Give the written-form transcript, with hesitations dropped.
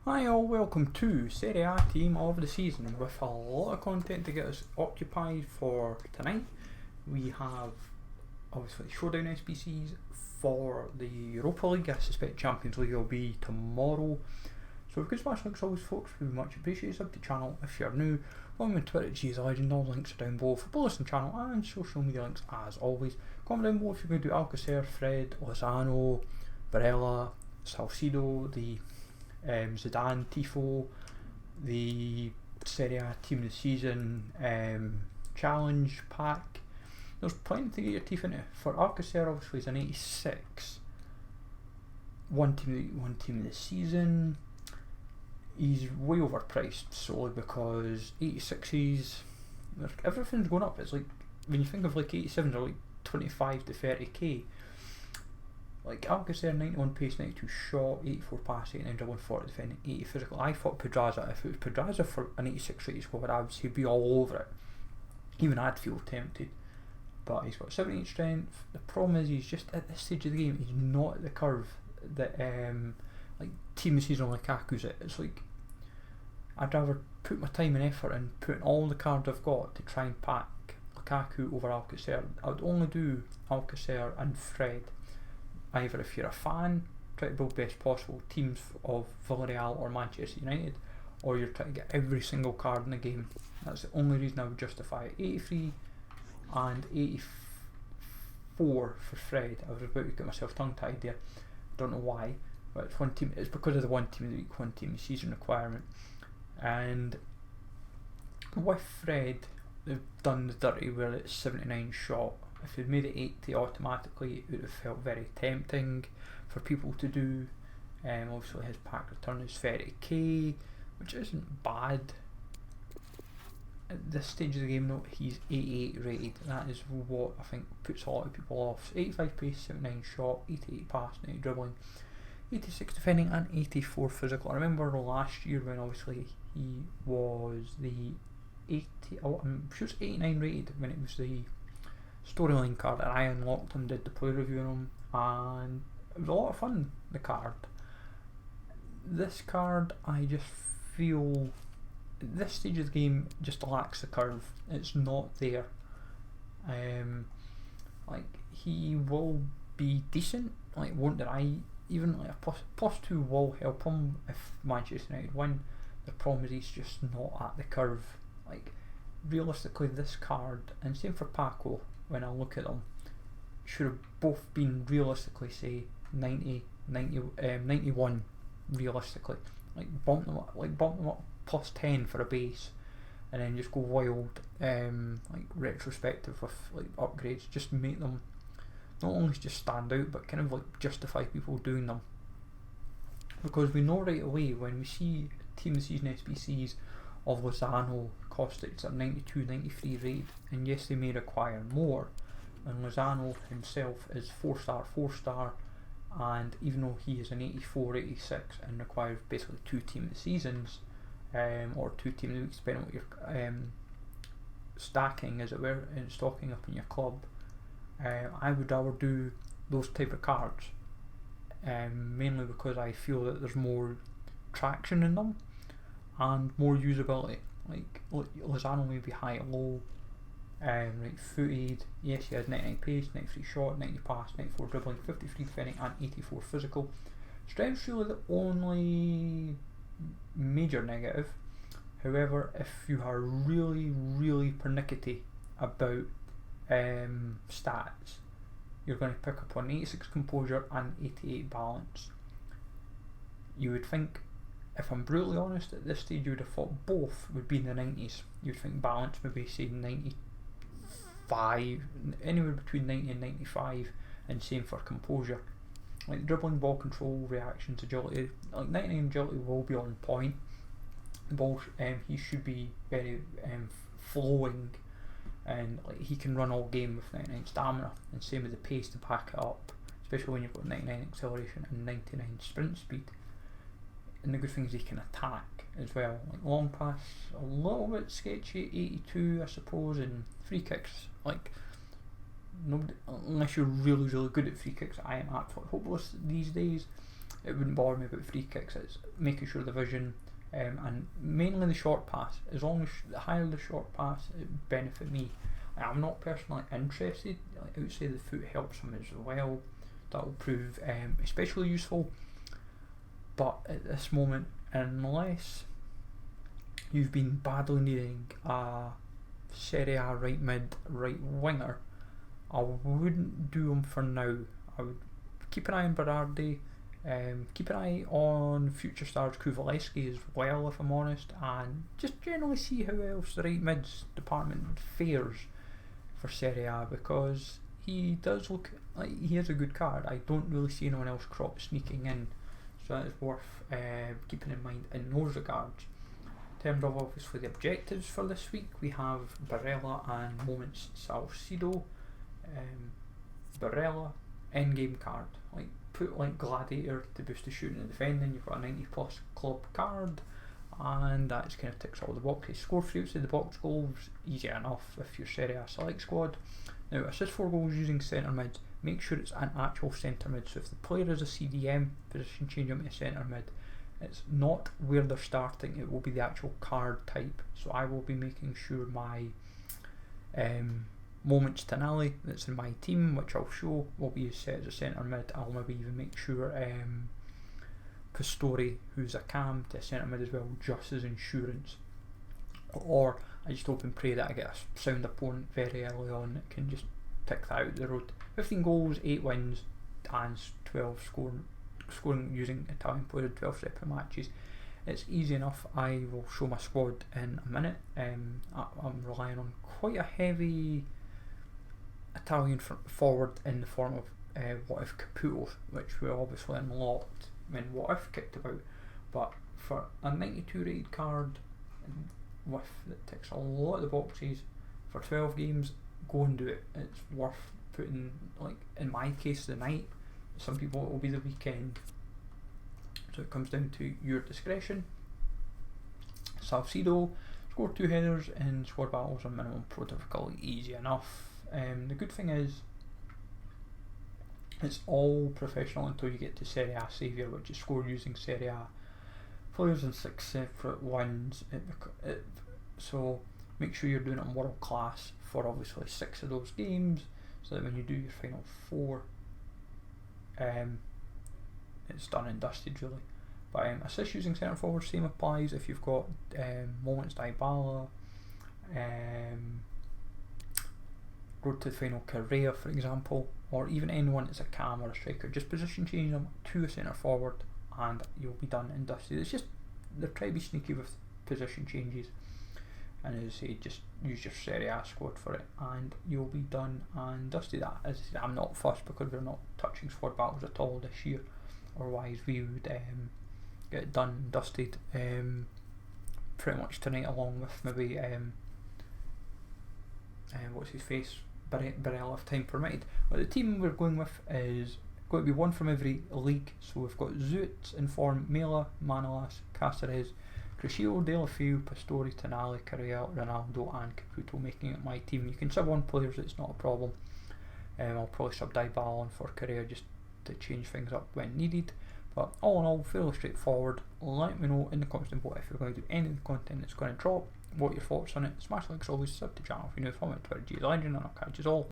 Hi all, welcome to Serie team of the season with a lot of content to get us occupied for tonight. We have obviously showdown SBCs for the Europa League. I suspect Champions League will be tomorrow. So if you could smash links always folks, we would much appreciate. Sub to the channel if you're new. Follow me on Twitter at Legend, all links are down below for both the channel and social media links as always. Comment down below if you're going to do Alcacer, Fred, Lozano, Barella, Caicedo, the Zidane Tifo, the Serie team of the season challenge pack. There's plenty to get your teeth into. For Alcacer, obviously, it's an 86. One team of the season. He's way overpriced solely because 86s, everything's going up. It's like when you think of like 87s are like 25 to 30k. Like Alcacer, 91 pace, 92 shot, 84 pass, 89 dribbling, 40 defending, 80 physical. I thought Pedraza, if it was Pedraza for an 86 rated squad, I would say be all over it. Even I'd feel tempted. But he's got 78 strength. The problem is he's just at this stage of the game, he's not at the curve that like team of the season Lukaku's at. It's like I'd rather put my time and effort and put in all the cards I've got to try and pack Lukaku over Alcacer. I would only do Alcacer and Fred. Either if you're a fan, try to build best possible teams of Villarreal or Manchester United, or you're trying to get every single card in the game. That's the only reason I would justify it. 83 and 84 for Fred. I was about to get myself tongue tied there. Don't know why, but it's one team. It's because of the one team of the week, one team of the season requirement. And with Fred, they've done the dirty where it's 79 shot. If they'd made it 80 automatically, it would have felt very tempting for people to do. Obviously his pack return is 30k, which isn't bad. At this stage of the game though, he's 88 rated. That is what I think puts a lot of people off. 85 pace, 79 shot, 88 pass, 90 dribbling, 86 defending and 84 physical. I remember last year when obviously he was the 80, I'm sure it's 89 rated when it was the storyline card, and I unlocked him, did the play review on him, and it was a lot of fun, the card. This card, I just feel, at this stage of the game, just lacks the curve. It's not there. Like, he will be decent, like, won't I even like a +2 will help him if Manchester United win. The problem is he's just not at the curve. Like, realistically, this card, and same for Paco, when I look at them, should have both been realistically say 90, 91 realistically. Like bump them up +10 for a base, and then just go wild, like retrospective with like upgrades, just make them not only just stand out but kind of like justify people doing them. Because we know right away when we see team of the season SBCs of Lozano, Costic are 92, 93 rated, and yes they may require more, and Lozano himself is 4-star, and even though he is an 84, 86 and requires basically 2 team of the seasons, or 2 team of the weeks depending on what you're stacking as it were, and stocking up in your club, I would rather do those type of cards, mainly because I feel that there's more traction in them and more usability. Like Lozano may be high low, right footed, yes he has 99 pace, 93 shot, 90 pass, 94 dribbling, 53 defending and 84 physical. Strength's really the only major negative. However, if you are really pernickety about stats, you're going to pick up on 86 composure and 88 balance. You would think, if I'm brutally honest, at this stage you would have thought both would be in the 90s. You'd think balance maybe say 95, anywhere between 90 and 95, and same for composure. Like dribbling, ball control, reactions, agility, like 99 agility will be on point. Ball, he should be very flowing, and like he can run all game with 99 stamina, and same with the pace to back it up, especially when you've got 99 acceleration and 99 sprint speed. And the good thing is he can attack as well. Like long pass, a little bit sketchy, 82 I suppose, and free kicks, like nobody, unless you're really good at free kicks, I am absolutely hopeless these days. it wouldn't bother me about free kicks. It's making sure the vision and mainly the short pass. As long as the higher the short pass, it would benefit me. I'm not personally interested. I would say the foot helps him as well. That will prove especially useful. But at this moment, unless you've been badly needing a Serie A right mid, right winger, I wouldn't do him for now. I would keep an eye on Berardi, keep an eye on future stars Kuvalevski as well, if I'm honest, and just generally see how else the right mids department fares for Serie A, because he does look like he has a good card. I don't really see anyone else sneaking in, so that is worth keeping in mind in those regards. In terms of obviously the objectives for this week, we have Barella and Moments Salcedo. Barella, endgame card. Like, put like Gladiator to boost the shooting and defending. You've got a 90 plus club card, and that just kind of ticks all the boxes. Score 3 outside the box goals, easy enough if you're Serie A select squad. Now, assist 4 goals using centre mid. Make sure it's an actual centre mid. So if the player is a CDM, position change them to centre mid. It's not where they're starting, it will be the actual card type. So I will be making sure my Moments Tonali that's in my team, which I'll show, will be set as a centre mid. I'll maybe even make sure Pastore, who's a cam, to a centre mid as well, just as insurance. Or I just hope and pray that I get a sound opponent very early on that can just pick that out the road. 15 goals, 8 wins, and 12 scoring using Italian players, 12 separate matches. It's easy enough. I will show my squad in a minute. I'm relying on quite a heavy Italian forward in the form of What If Caputo, which we obviously unlocked when What If kicked about. But for a 92 rated card that ticks a lot of the boxes for 12 games, go and do it. It's worth putting, like in my case, the night. Some people it will be the weekend. So it comes down to your discretion. Salcedo scored 2 headers in squad battles on minimum pro difficulty, easy enough. The good thing is it's all professional until you get to Serie A Saviour, which is scored using Serie A players in 6 separate ones. So make sure you're doing it in world class for obviously 6 of those games, so that when you do your final 4, it's done and dusted really. But assist using centre forward, same applies if you've got Moments Dybala, road to the final Correa for example, or even anyone that's a cam or a striker. Just position change them to a centre forward and you'll be done and dusted. It's just, they're trying to be sneaky with position changes, and as I say, just use your Serie A squad for it and you'll be done and dusted. As I say, I'm not fussed because we're not touching squad battles at all this year, otherwise we would get it done and dusted pretty much tonight, along with maybe what's his face, Barella, if time permitted. But the team we're going with is going to be one from every league. So we've got Zoot in form, Mela, Manolas, Cáceres, Crescio, Delafeu, Pastore, Tonali, Correa, Ronaldo and Caputo making it my team. You can sub on players, it's not a problem. I'll probably sub Dybala on for Correa just to change things up when needed. But all in all, fairly straightforward. Let me know in the comments below if you're going to do any of the content that's going to drop, what your thoughts on it. Smash the likes always, sub to the channel if you're new, follow me on Twitter, Legend, and I'll catch you all